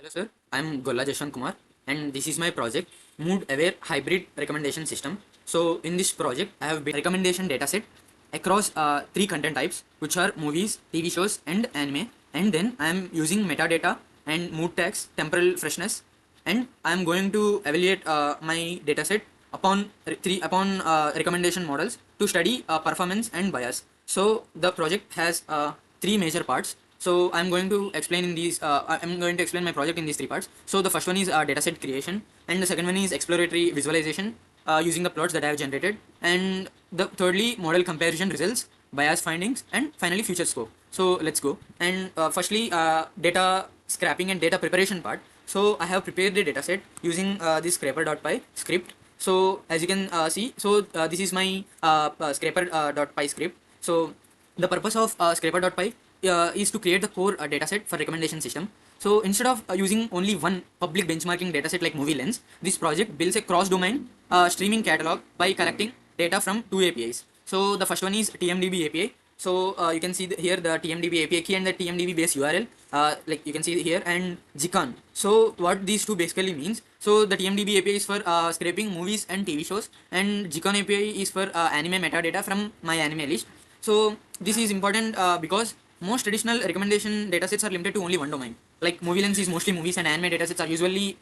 Hello sir, I am Golla Jashwant Kumar and this is my project Mood Aware Hybrid Recommendation System. So in this project I have built a recommendation dataset across three content types which are movies, TV shows and anime, and then I am using metadata and mood tags, temporal freshness, and I am going to evaluate my dataset upon recommendation models to study performance and bias. So the project has three major parts. So I'm going to explain in these. I'm going to explain my project in these three parts. So the first one is dataset creation, and the second one is exploratory visualization using the plots that I have generated, and the thirdly model comparison results, bias findings, and finally future scope. So let's go. And firstly, data scraping and data preparation part. So I have prepared the dataset using this scraper.py script. So as you can see, so this is my scraper.py script. So the purpose of scraper.py is to create the core dataset for recommendation system. So instead of using only one public benchmarking dataset like Movie Lens, this project builds a cross-domain streaming catalog by collecting data from two APIs. So the first one is TMDB API. So you can see here the TMDB API key and the TMDB base URL, like you can see here, and Gcon. So what these two basically means, so the TMDB API is for scraping movies and TV shows, and Gcon API is for anime metadata from my anime list. So this is important because most traditional recommendation datasets are limited to only one domain. Like Movie Lens is mostly movies, and anime datasets are usually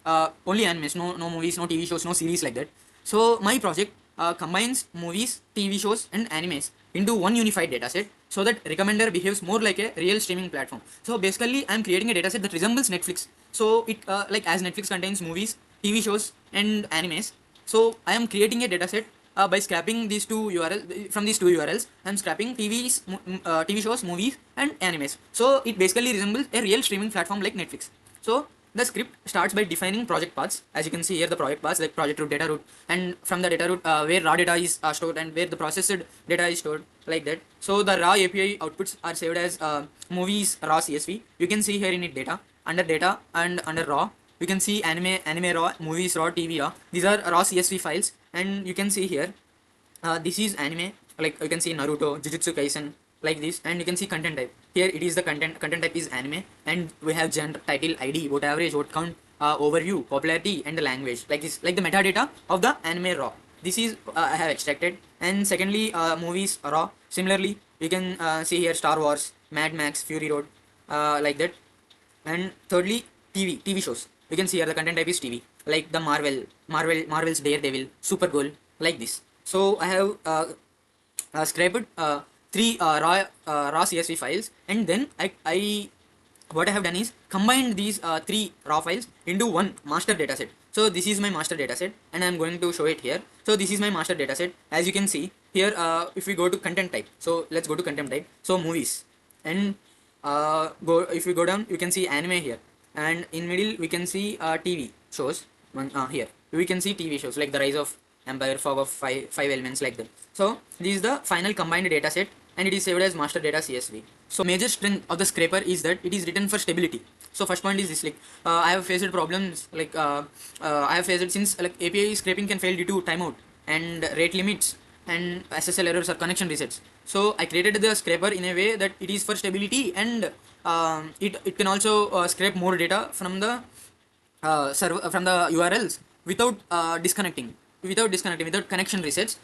only animes, no movies, no TV shows, no series like that. So my project combines movies, TV shows, and animes into one unified dataset so that recommender behaves more like a real streaming platform. So basically, I'm creating a dataset that resembles Netflix. So it like as Netflix contains movies, TV shows, and animes. So I am creating a dataset by scrapping these two URLs. From these two URLs, I'm scrapping TV shows, movies, and animes. So it basically resembles a real streaming platform like Netflix. So the script starts by defining project paths. As you can see here, the project paths like project root, data root, and from the data root where raw data is stored and where the processed data is stored, like that. So the raw API outputs are saved as movies raw CSV. You can see here in it data, under data and under raw. You can see anime raw, movies raw, TV raw. These are raw CSV files, and you can see here this is anime, like you can see Naruto, Jujutsu Kaisen, like this, and you can see content type. Here it is the content type is anime, and we have genre, title, ID, vote average, vote count, overview, popularity, and the language, like this, like the metadata of the anime raw. This is I have extracted. And secondly, movies raw. Similarly, you can see here Star Wars, Mad Max, Fury Road, like that. And thirdly, TV shows. You can see here the content type is TV, like the Marvel's Daredevil, Supergirl, like this. So I have scraped three raw CSV files, and then I what I have done is combined these three raw files into one master dataset. So this is my master dataset, and I am going to show it here. So this is my master dataset. As you can see here, if we go to content type, so let's go to content type. So movies, and if we go down, you can see anime here, and in middle we can see TV shows. Here we can see TV shows like The Rise of Empire, Fog of five elements, like that. So this is the final combined data set, and it is saved as master data CSV. So major strength of the scraper is that it is written for stability. So first point is this, like I have faced problems like I have faced since like API scraping can fail due to timeout and rate limits and SSL errors or connection resets. So I created the scraper in a way that it is for stability, and it can also scrape more data from the server, from the URLs without disconnecting, without connection resets.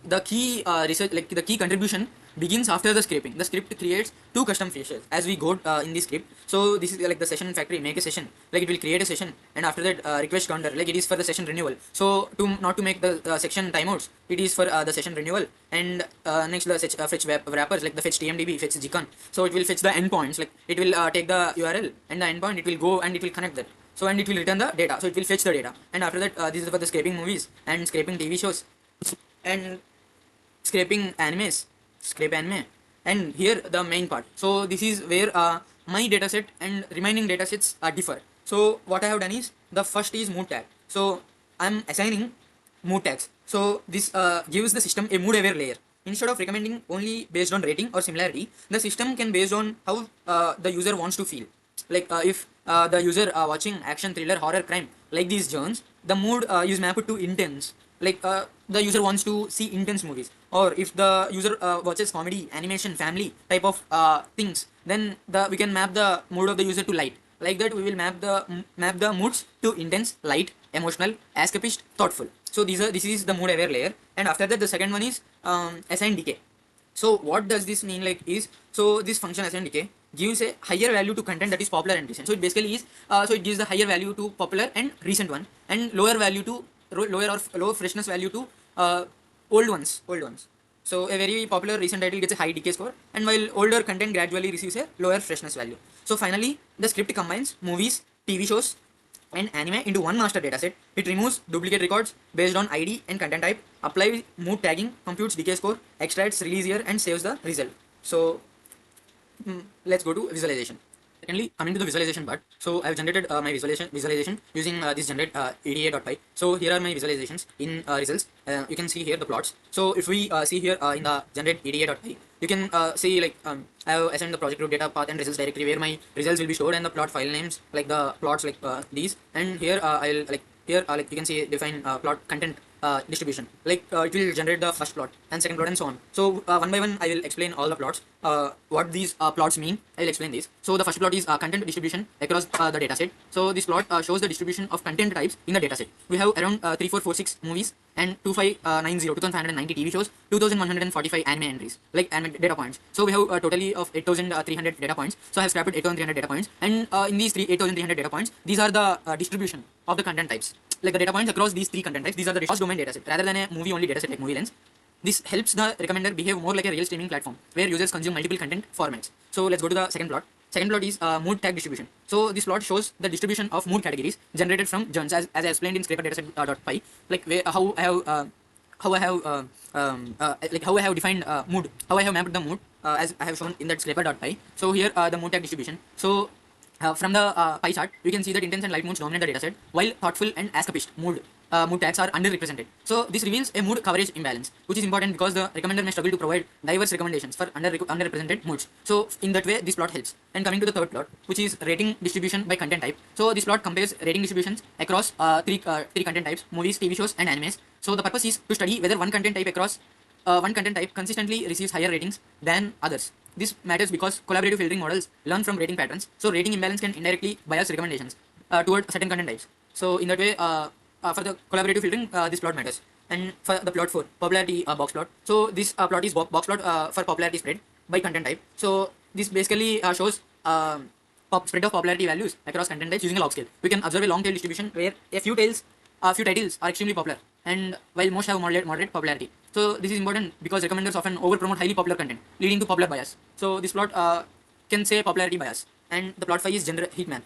The key research, like the key contribution, begins after the scraping. The script creates two custom features as we go in the script. So this is like the session factory, make a session, like it will create a session, and after that request counter, like it is for the session renewal. So to not to make the section timeouts, it is for the session renewal. And next the fetch wrappers, like the fetch TMDB, fetch Gcon. So it will fetch the endpoints, like it will take the URL and the endpoint, it will go and it will connect that. So and it will return the data. So it will fetch the data, and after that this is for the scraping movies and scraping TV shows and scraping animes, scrape anime. And here the main part. So this is where my dataset and remaining datasets differ. So what I have done is, the first is mood tag. So I'm assigning mood tags. So this gives the system a mood aware layer. Instead of recommending only based on rating or similarity, the system can based on how the user wants to feel. Like if the user watching action, thriller, horror, crime, like these genres, the mood is mapped to intense. Like the user wants to see intense movies, or if the user watches comedy, animation, family type of things, then we can map the mood of the user to light. Like that, we will map the moods to intense, light, emotional, escapist, thoughtful. So this is the mood aware layer, and after that the second one is assign decay. So what does this mean? Like is, so this function assign decay gives a higher value to content that is popular and recent. So it basically is, so it gives the higher value to popular and recent one, and lower value to lower or low freshness value to old ones. So a very popular recent title gets a high decay score, and while older content gradually receives a lower freshness value. So finally, the script combines movies, TV shows, and anime into one master dataset. It removes duplicate records based on ID and content type, applies mood tagging, computes decay score, extracts release year, and saves the result. So let's go to visualization. Secondly, coming to the visualization part, so I've generated my visualization using this generate eda.py. So here are my visualizations in results. You can see here the plots. So if we see here in the generate eda.py, you can see like I have assigned the project group data path and results directory where my results will be stored, and the plot file names like the plots like these. And here I'll like here like you can see define plot content distribution, like it will generate the first plot and second plot and so on. So one by one I will explain all the plots, what these plots mean. I will explain these. So the first plot is content distribution across the dataset. So this plot shows the distribution of content types in the dataset. We have around 3446 movies and 2590 TV shows, 2145 anime entries, like anime data points. So we have a totally of 8300 data points. So I have scrapped 8300 data points, and in these 8300 data points, these are the distribution of the content types, like the data points across these three content types. These are the cross domain dataset rather than a movie only dataset like movie lens. This helps the recommender behave more like a real streaming platform where users consume multiple content formats. So let's go to the second plot. Second plot is mood tag distribution. So this plot shows the distribution of mood categories generated from journs, as I explained in scraper dataset.py, like where, how I have like how I have defined mood, how I have mapped the mood as I have shown in that scraper.py. So here the mood tag distribution. So from the pie chart, you can see that intense and light moods dominate the dataset, while thoughtful and escapist mood tags are underrepresented. So this reveals a mood coverage imbalance, which is important because the recommender may struggle to provide diverse recommendations for underrepresented moods. So in that way, this plot helps. And coming to the third plot, which is rating distribution by content type. So this plot compares rating distributions across three content types: movies, TV shows, and animes. So the purpose is to study whether one content type across one content type consistently receives higher ratings than others. This matters because collaborative filtering models learn from rating patterns. So rating imbalance can indirectly bias recommendations toward certain content types. So in that way, for the collaborative filtering, this plot matters. And for the plot 4, popularity box plot. So this plot is box plot for popularity spread by content type. So this basically shows spread of popularity values across content types using a log scale. We can observe a long tail distribution where a few titles are extremely popular, and while most have moderate popularity. So this is important because recommenders often over promote highly popular content, leading to popular bias. So this plot can say popularity bias. And the plot 5 is gender heat map.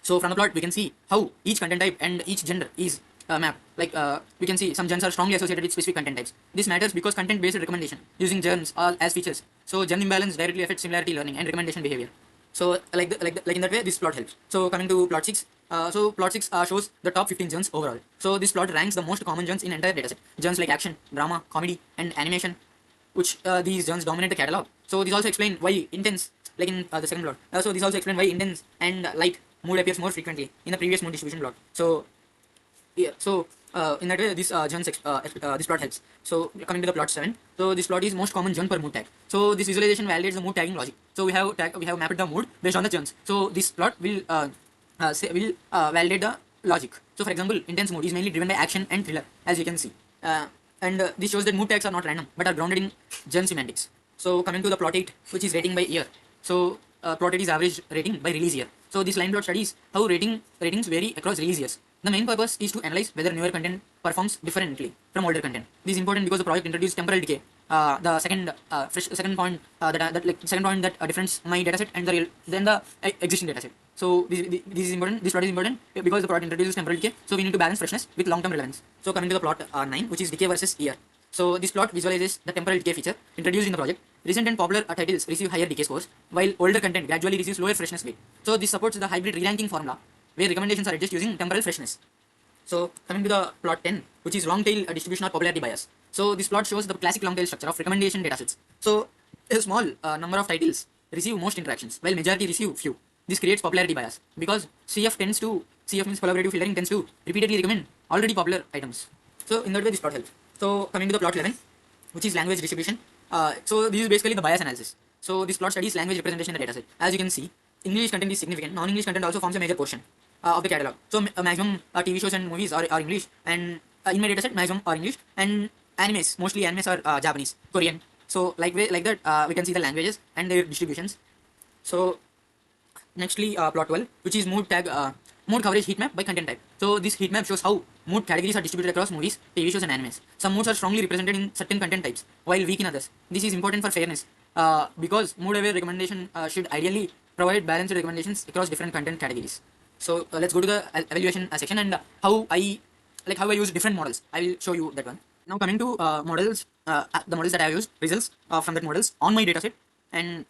So from the plot we can see how each content type and each gender is mapped. Like we can see some gens are strongly associated with specific content types. This matters because content based recommendation using gens as features. So gen imbalance directly affects similarity learning and recommendation behavior. So like in that way, this plot helps. So coming to plot 6, so plot 6 shows the top 15 genres overall. So this plot ranks the most common genres in entire dataset. Genres like action, drama, comedy, and animation, which these genres dominate the catalog. So this also explain why intense, like in the second plot. So this also explain why intense and light mood appears more frequently in the previous mood distribution plot. So yeah, so in that way, this this plot helps. So coming to the plot 7, so this plot is most common genre per mood tag. So this visualization validates the mood tagging logic. So we have mapped the mood based on the genres. So this plot will validate the logic. So for example, intense mood is mainly driven by action and thriller, as you can see. And this shows that mood tags are not random but are grounded in genre semantics. So coming to the plot 8, which is rating by year. So plot 8 is average rating by release year. So this line plot studies how ratings vary across release years. The main purpose is to analyze whether newer content performs differently from older content. This is important because the project introduced temporal decay. The second point that difference my dataset and the existing dataset. So this is important. This plot is important because the product introduces temporal decay. So we need to balance freshness with long-term relevance. So coming to the plot 9, which is decay versus year. So this plot visualizes the temporal decay feature introduced in the project. Recent and popular titles receive higher decay scores, while older content gradually receives lower freshness weight. So this supports the hybrid re-ranking formula, where recommendations are adjusted using temporal freshness. So coming to the plot 10, which is long tail distribution or popularity bias. So this plot shows the classic long tail structure of recommendation datasets. So a small number of titles receive most interactions, while majority receive few. This creates popularity bias because CF means collaborative filtering tends to repeatedly recommend already popular items. So in that way, this plot helps. So coming to the plot 11, which is language distribution. So this is basically the bias analysis. So this plot studies language representation in the dataset. As you can see, English content is significant, non-English content also forms a major portion of the catalog. So maximum TV shows and movies are English, and in my dataset maximum are English, and animes, mostly animes are Japanese, Korean. So like that we can see the languages and their distributions. So nextly, plot 12, which is mood coverage heat map by content type. So this heat map shows how mood categories are distributed across movies, TV shows, and animes. Some moods are strongly represented in certain content types, while weak in others. This is important for fairness, because mood-aware recommendation should ideally provide balanced recommendations across different content categories. So let's go to the evaluation section, and how I use different models. I will show you that one. Now coming to models, the models that I have used, results from that models on my dataset, and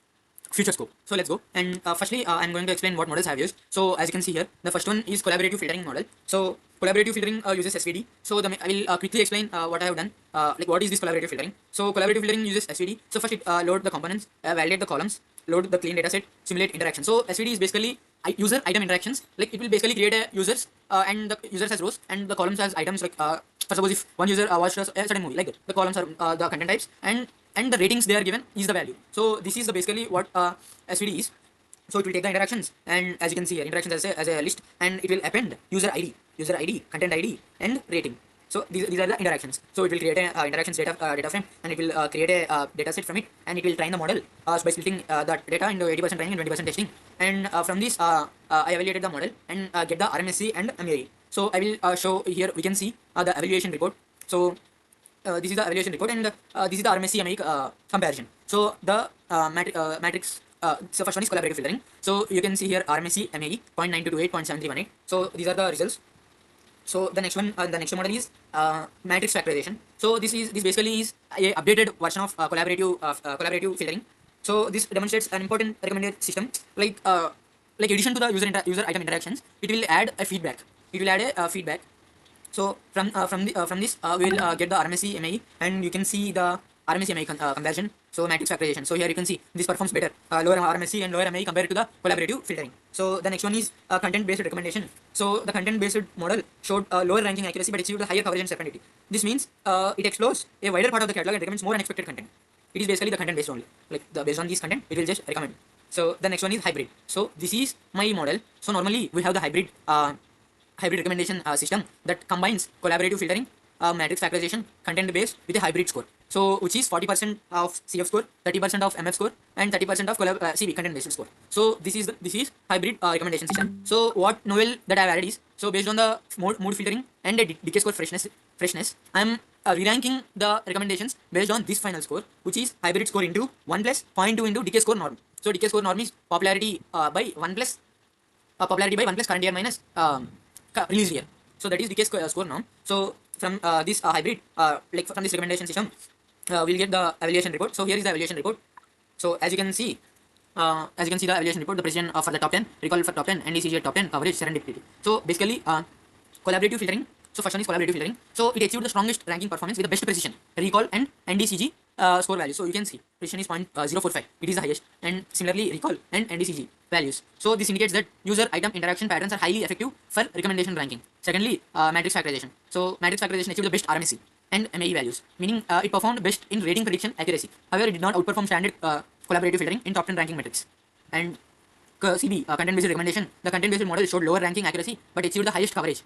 future scope. So let's go. And firstly, I'm going to explain what models I have used. So as you can see here, the first one is collaborative filtering model. So collaborative filtering uses SVD. So I will quickly explain what I have done. Like what is this collaborative filtering? So collaborative filtering uses SVD. So first it load the components, validate the columns, load the clean dataset, simulate interaction. So SVD is basically user item interactions. Like it will basically create a users and the users as rows and the columns as items. Like for suppose if one user watched a certain movie, like that, the columns are the content types, and the ratings they are given is the value. So this is the basically what SVD is. So it will take the interactions, and as you can see here, interactions as a list, and it will append user ID, content ID, and rating. So these are the interactions. So it will create a interactions data frame, and it will create a data set from it, and it will train the model by splitting that data into 80% training and 20% testing. And from this, I evaluated the model and get the RMSE and MAE. So I will show here. We can see the evaluation report. So this is the evaluation report, and this is the RMSE MAE comparison. So the matrix. So first one is collaborative filtering. So you can see here RMSE MAE 0.9228, 0.7318. So these are the results. So the next one, the next model is matrix factorization. So this basically is a updated version of collaborative filtering. So this demonstrates an important recommended system. Like addition to the user item interactions, it will add a feedback. It will add a feedback. So from this we will get the RMSE MAE, and you can see the RMSE MAE conversion. So matrix factorization. So here you can see this performs better, lower RMSE and lower MAE compared to the collaborative filtering. So the next one is content based recommendation. So the content based model showed lower ranking accuracy but achieved higher coverage and serendipity. This means it explores a wider part of the catalog and recommends more unexpected content. It is basically the content based only. Like based on this content, it will just recommend. So the next one is hybrid. So this is my model. So normally we have the hybrid recommendation system that combines collaborative filtering, matrix factorization, content based with a hybrid score. So which is 40% of CF score, 30% of MF score, and 30% of CV content based score. So this is hybrid recommendation system. So what novel that I have added is, so based on the mood filtering and the decay score freshness, I am re-ranking the recommendations based on this final score, which is hybrid score into 1 plus 0.2 into decay score norm. So decay score norm is popularity by 1 plus current year minus release year. So that is decay score norm. So from this hybrid, like from this recommendation system, we'll get the evaluation report. So here is the evaluation report. So as you can see the evaluation report, the precision for the top 10, recall for top 10, NDCG at top 10, coverage, serendipity. So basically, collaborative filtering. So first one is collaborative filtering. So it achieved the strongest ranking performance with the best precision, recall, and NDCG score values. So you can see precision is 0.045. It is the highest, and similarly recall and NDCG values. So this indicates that user item interaction patterns are highly effective for recommendation ranking. Secondly, matrix factorization. So matrix factorization achieved the best RMSE and MAE values, meaning it performed best in rating prediction accuracy. However, it did not outperform standard collaborative filtering in top 10 ranking metrics. And CB, content based recommendation. The content based model showed lower ranking accuracy but achieved the highest coverage.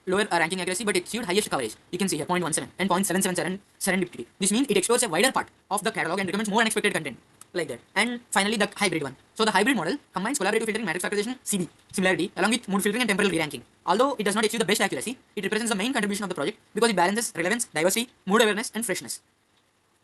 Lower ranking accuracy but achieved highest coverage. You can see here 0.17 and 0.777 serendipity. This means it explores a wider part of the catalog and recommends more unexpected content, like that. And finally, the hybrid one. So the hybrid model combines collaborative filtering, matrix factorization, CB similarity, along with mood filtering and temporal re-ranking. Although it does not achieve the best accuracy, it represents the main contribution of the project because it balances relevance, diversity, mood awareness, and freshness.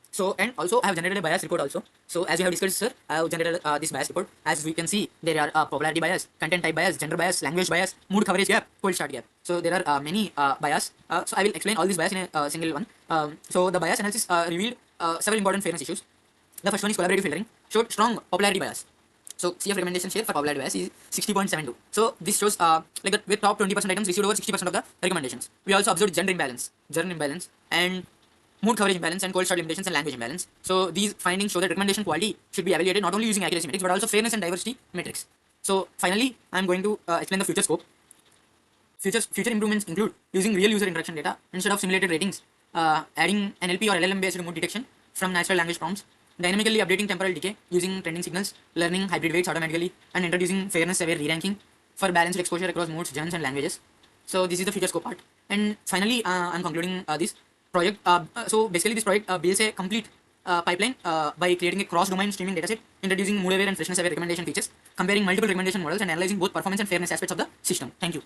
So, and also I have generated a bias report also. So as we have discussed, sir, I have generated this bias report. As we can see, there are popularity bias, content type bias, gender bias, language bias, mood coverage gap, cold start gap. So there are many bias. So I will explain all these bias in a single one. So the bias analysis revealed several important fairness issues. The first one is collaborative filtering, showed strong popularity bias. So CF recommendation share for popularity bias is 60.72. So this shows like that with top 20% items received over 60% of the recommendations. We also observed gender imbalance, and mood coverage imbalance, and cold start limitations and language imbalance. So these findings show that recommendation quality should be evaluated not only using accuracy metrics but also fairness and diversity metrics. So finally, I am going to explain the future scope. Future improvements include using real user interaction data instead of simulated ratings, adding NLP or LLM based mood detection from natural language prompts, dynamically updating temporal decay using trending signals, learning hybrid weights automatically, and introducing fairness aware re-ranking for balanced exposure across modes, genres, and languages. So this is the feature scope part. And finally, I'm concluding this project. So basically, this project builds a complete pipeline by creating a cross-domain streaming dataset, introducing mood-aware and freshness-aware recommendation features, comparing multiple recommendation models, and analyzing both performance and fairness aspects of the system. Thank you.